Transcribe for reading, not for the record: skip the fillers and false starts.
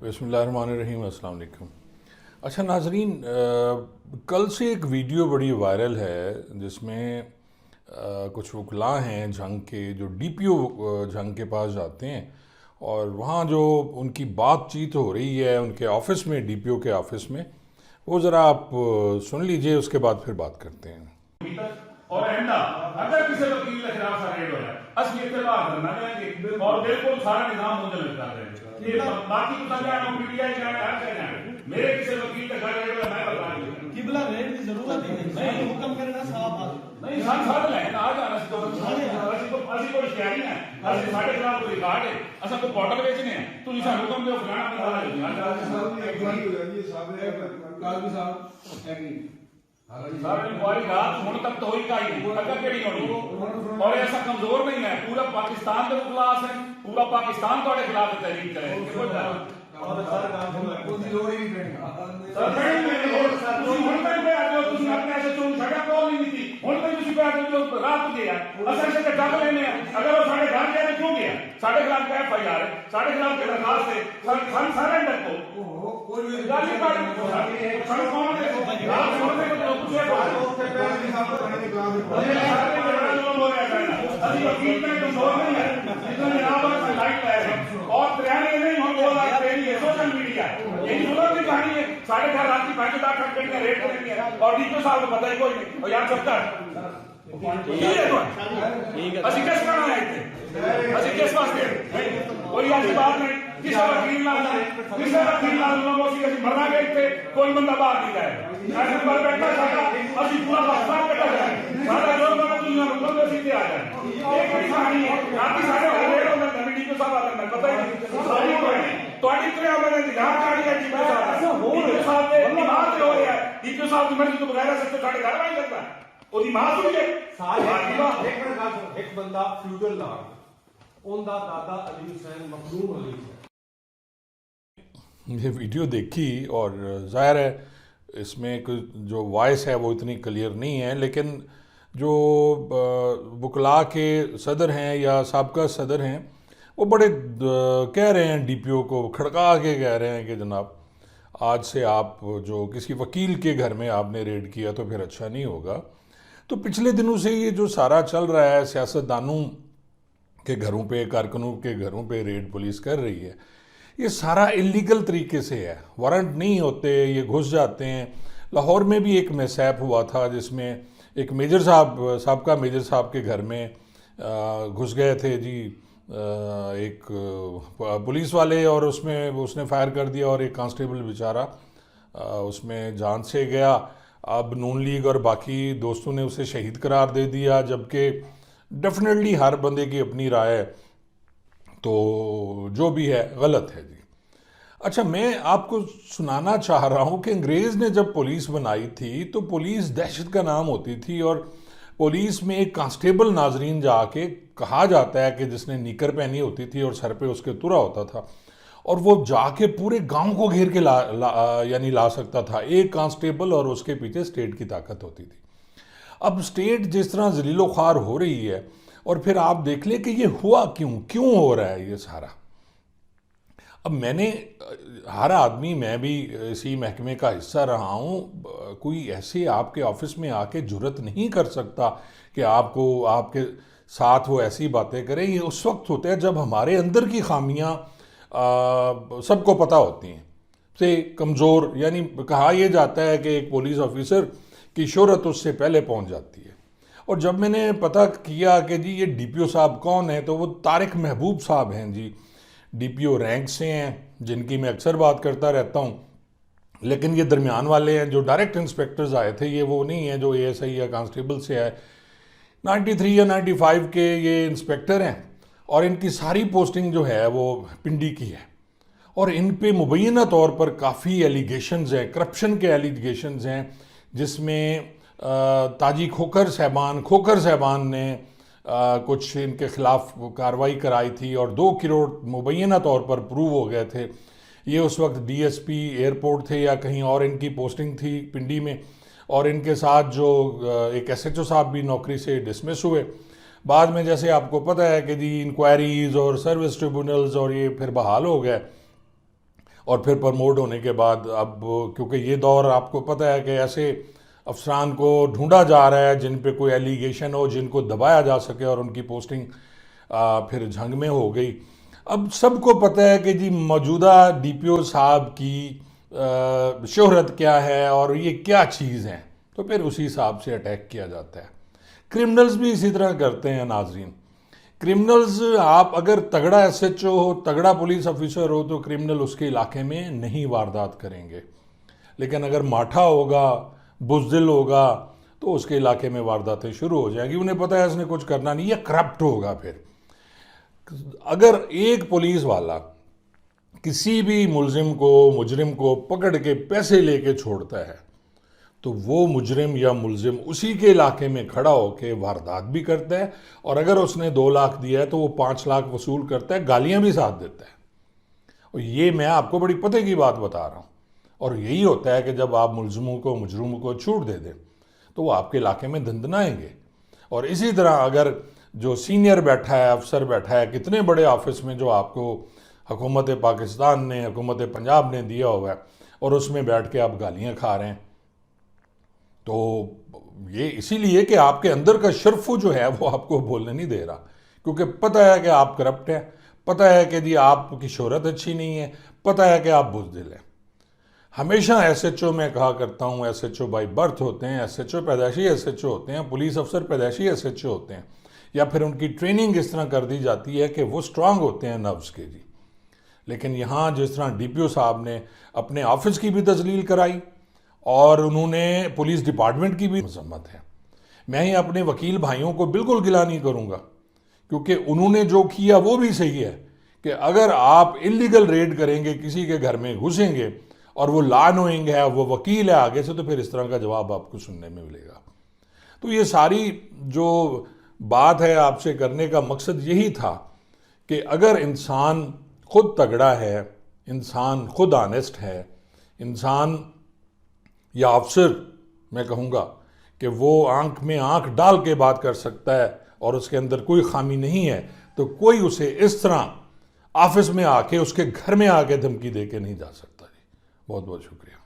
बिस्मिल्लाहिर्रहमानिर्रहीम, अस्सलाम वालेकुम। अच्छा नाजरीन, कल से एक वीडियो बड़ी वायरल है जिसमें कुछ वकला हैं जंग के, जो डीपीओ जंग के पास जाते हैं और वहाँ जो उनकी बातचीत हो रही है उनके ऑफिस में, डीपीओ के ऑफिस में, वो ज़रा आप सुन लीजिए, उसके बाद फिर बात करते हैं। और आइंदा अगर किसी वकील के खिलाफ सा रेड होया असली इत्तेफाक करना चाहेंगे और बिल्कुल सारा निजाम मुंतकिल कर देंगे। ये बाकी तो समझा ना मीडिया के हर जगह मेरे किसी वकील के घर रेड होया मैं बता दूं किबला रेड की जरूरत ही नहीं, हुक्म करना साहब नहीं सन साथ ले आ जाना सी तो असली कोई शिकायत नहीं है, असली साडे खिलाफ कोई रिकॉर्ड है, असा को बॉर्डर बेचने हैं तुम सा हुक्म दो फलाना काजी साहब एग्री सारी इंक्वायरी रात हुण तक तो हुई काई नहीं, अगर केड़ी होनी और ऐसा कमजोर नहीं है, पूरा पाकिस्तान के खिलाफ है, पूरा पाकिस्तान ਤੁਹਾਡੇ खिलाफ तहरीक करे और सर काम कोई लोड़ ही नहीं सर मैं और सर ਤੁਸੀਂ ਹੁਣ ਤੱਕ पे आते हो, ਤੁਸੀਂ अपने ऐसे चोन छड़ा कॉल नहीं थी ਹੁਣ तक ਤੁਸੀਂ पे आते हो जो रात को गया असल से डग लेने अगर वो साढ़े घर गया तो क्यों गया साढ़े खिलाफ क्या एफआईआर है, साढ़े खिलाफ के दरखास्त है, सर सरेंडर को कोई गाली काट सर कौन है रात छोड़ने को पूछे बात उससे पहले भी साहब थाने के खिलाफ अभी वकील में कमजोर नहीं है, इतने जनाब का लाइट है और ट्रेनिंग नहीं हो बोला ट्रेनिंग है सोशल मीडिया यही सुनो की कहानी है। साढ़े घर रात की 5 लाख खर्च करके रेट करेंगे और डीपीओ साहब को पता ही कोई नहीं और यार सबका असि किस करना है इतने असि किस वास्ते कोई ऐसी बात नहीं किसी वकील ना लोगों से किसी मरना गए थे कोई बंदा बाहर नहीं जाए ऐसे पर बैठा सारा असि पूरा पाकिस्तान कटा जाए सारा जो बना दुनिया में लोग सीधे आ जाए एक बड़ी कहानी है रात की साढ़े रेट होता है डीपीओ साहब आता है पता ही नहीं सारी कोई ਤੁਹਾਡੀ ਕਿਰਿਆ ਮੈਨੇ ਦਿਖਾ ਕਾੜੀ ਹੈ ਜੀ ਡीपीओ साहब ਦੇ ਦਿਮਾਗ ਤੇ ਹੋ ਰਿਹਾ ਹੈ डीपीओ साहब ਦੀ ਮਰਜ਼ੀ ਤੋਂ ਬਗੈਰ ਸੱਚ ਸਾਡੇ ਘਰ ਆਈ ਕਰਦਾ ਉਹਦੀ ਮਾਂ ਸੁਣ ਕੇ सारे एक बंदा फ्यूडल लाग उनका दादा अली हुसैन मखदूम अली ये वीडियो देखी और ज़ाहिर है इसमें जो वॉइस है वो इतनी क्लियर नहीं है, लेकिन जो वकला के सदर हैं या साबका सदर हैं वो बड़े कह रहे हैं, डीपीओ को खड़का के कह रहे हैं कि जनाब आज से आप जो किसी वकील के घर में आपने रेड किया तो फिर अच्छा नहीं होगा। तो पिछले दिनों से ये जो सारा चल रहा है, सियासतदानों के घरों पे, कारकुनों के घरों पे रेड पुलिस कर रही है, ये सारा इलीगल तरीके से है, वारंट नहीं होते, ये घुस जाते हैं। लाहौर में भी एक मिसहैप हुआ था जिसमें एक मेजर साहब, साबका मेजर साहब के घर में घुस गए थे जी एक पुलिस वाले और उसमें उसने फायर कर दिया और एक कांस्टेबल बेचारा उसमें जान से गया। अब नून लीग और बाकी दोस्तों ने उसे शहीद करार दे दिया, जबकि डेफिनेटली हर बंदे की अपनी राय है, तो जो भी है गलत है जी। अच्छा, मैं आपको सुनाना चाह रहा हूँ कि अंग्रेज़ ने जब पुलिस बनाई थी तो पुलिस दहशत का नाम होती थी और पुलिस में एक कांस्टेबल, नाजरीन, जाके कहा जाता है कि जिसने निकर पहनी होती थी और सर पे उसके तुरा होता था और वो जाके पूरे गांव को घेर के ला सकता था, एक कांस्टेबल, और उसके पीछे स्टेट की ताकत होती थी। अब स्टेट जिस तरह जलीलो ख्वार हो रही है और फिर आप देख लें कि ये हुआ क्यों हो रहा है ये सारा। अब मैंने, हर आदमी, मैं भी इसी महकमे का हिस्सा रहा हूँ, कोई ऐसे आपके ऑफिस में आके जुर्रत नहीं कर सकता कि आपको, आपके साथ वो ऐसी बातें करें। ये उस वक्त होता है जब हमारे अंदर की खामियाँ सबको पता होती हैं, से कमज़ोर, यानी कहा यह जाता है कि एक पुलिस ऑफिसर की शोहरत उससे पहले पहुँच जाती है। और जब मैंने पता किया कि जी ये डीपीओ साहब कौन है, तो वो तारिक महबूब साहब हैं जी, डीपीओ रैंक से हैं, जिनकी मैं अक्सर बात करता रहता हूँ, लेकिन ये दरमियान वाले हैं। जो डायरेक्ट इंस्पेक्टर्स आए थे ये वो नहीं है जो एएसआई या कांस्टेबल से आए, 93 या 95 के ये इंस्पेक्टर हैं और इनकी सारी पोस्टिंग जो है वो पिंडी की है और इन पे मुबैना तौर पर काफ़ी एलिगेशंस हैं, करप्शन के एलिगेशंस हैं, जिसमें ताजी खोखर साहबान ने कुछ इनके ख़िलाफ़ कार्रवाई कराई थी और 2 करोड़ मुबैना तौर पर प्रूव हो गए थे। ये उस वक्त डीएसपी एयरपोर्ट थे या कहीं और इनकी पोस्टिंग थी पिंडी में, और इनके साथ जो एक एसएचओ साहब भी नौकरी से डिसमिस हुए। बाद में जैसे आपको पता है कि जी इंक्वायरीज़ और सर्विस ट्रिब्यूनल्स और ये फिर बहाल हो गए और फिर प्रमोट होने के बाद अब क्योंकि ये दौर आपको पता है कि ऐसे अफसरान को ढूंढा जा रहा है जिन पे कोई एलिगेशन हो, जिनको दबाया जा सके, और उनकी पोस्टिंग फिर झंग में हो गई। अब सबको पता है कि जी मौजूदा डीपीओ साहब की शोहरत क्या है और ये क्या चीज़ है, तो फिर उसी हिसाब से अटैक किया जाता है। क्रिमिनल्स भी इसी तरह करते हैं नाजरीन। क्रिमिनल्स, आप अगर तगड़ा एसएचओ हो, तगड़ा पुलिस ऑफिसर हो, तो क्रिमिनल उसके इलाके में नहीं वारदात करेंगे, लेकिन अगर माठा होगा, बुज़दिल होगा, तो उसके इलाके में वारदातें शुरू हो जाएंगी। उन्हें पता है इसने कुछ करना नहीं, या करप्ट होगा। फिर अगर एक पुलिस वाला किसी भी मुजरिम को पकड़ के पैसे लेके छोड़ता है, तो वो मुजरिम या मुलजिम उसी के इलाके में खड़ा होकर वारदात भी करता है, और अगर उसने 2 लाख दिया है तो वो 5 लाख वसूल करता है, गालियां भी साथ देता है। और ये मैं आपको बड़ी पते की बात बता रहा हूँ। और यही होता है कि जब आप मुजरिमों को छूट दे दें तो वो आपके इलाके में धंधनाएंगे। और इसी तरह अगर जो सीनियर बैठा है, अफसर बैठा है कितने बड़े ऑफिस में, जो आपको हुकूमत पाकिस्तान ने, हुकूमत पंजाब ने दिया हुआ है, और उसमें बैठ के आप गालियाँ खा रहे हैं, तो ये इसीलिए कि आपके अंदर का शर्फू जो है वो आपको बोलने नहीं दे रहा, क्योंकि पता है कि आप करप्ट हैं, पता है कि जी आपकी शोहरत अच्छी नहीं है, पता है कि आप बुज़दिल हैं। हमेशा एसएचओ मैं कहा करता हूँ, एसएचओ बाई बर्थ होते हैं, एसएचओ पैदाइशी एसएचओ होते हैं, पुलिस अफसर पैदाइशी एसएचओ होते हैं, या फिर उनकी ट्रेनिंग इस तरह कर दी जाती है कि वो स्ट्रांग होते हैं नर्व्स के जी। लेकिन यहाँ जिस तरह डीपीओ साहब ने अपने ऑफिस की भी तजलील कराई और उन्होंने पुलिस डिपार्टमेंट की भी मजम्मत है, मैं ही अपने वकील भाइयों को बिल्कुल गिला नहीं करूँगा, क्योंकि उन्होंने जो किया वो भी सही है कि अगर आप इलीगल रेड करेंगे, किसी के घर में घुसेंगे और वो लॉ नोइंग है, वो वकील है आगे से, तो फिर इस तरह का जवाब आपको सुनने में मिलेगा। तो ये सारी जो बात है आपसे करने का मकसद यही था कि अगर इंसान खुद तगड़ा है, इंसान खुद ऑनेस्ट है, इंसान या अफसर मैं कहूँगा कि वो आंख में आंख डाल के बात कर सकता है और उसके अंदर कोई खामी नहीं है, तो कोई उसे इस तरह ऑफिस में आके, उसके घर में आके धमकी दे के नहीं जा सकता। जी बहुत बहुत शुक्रिया।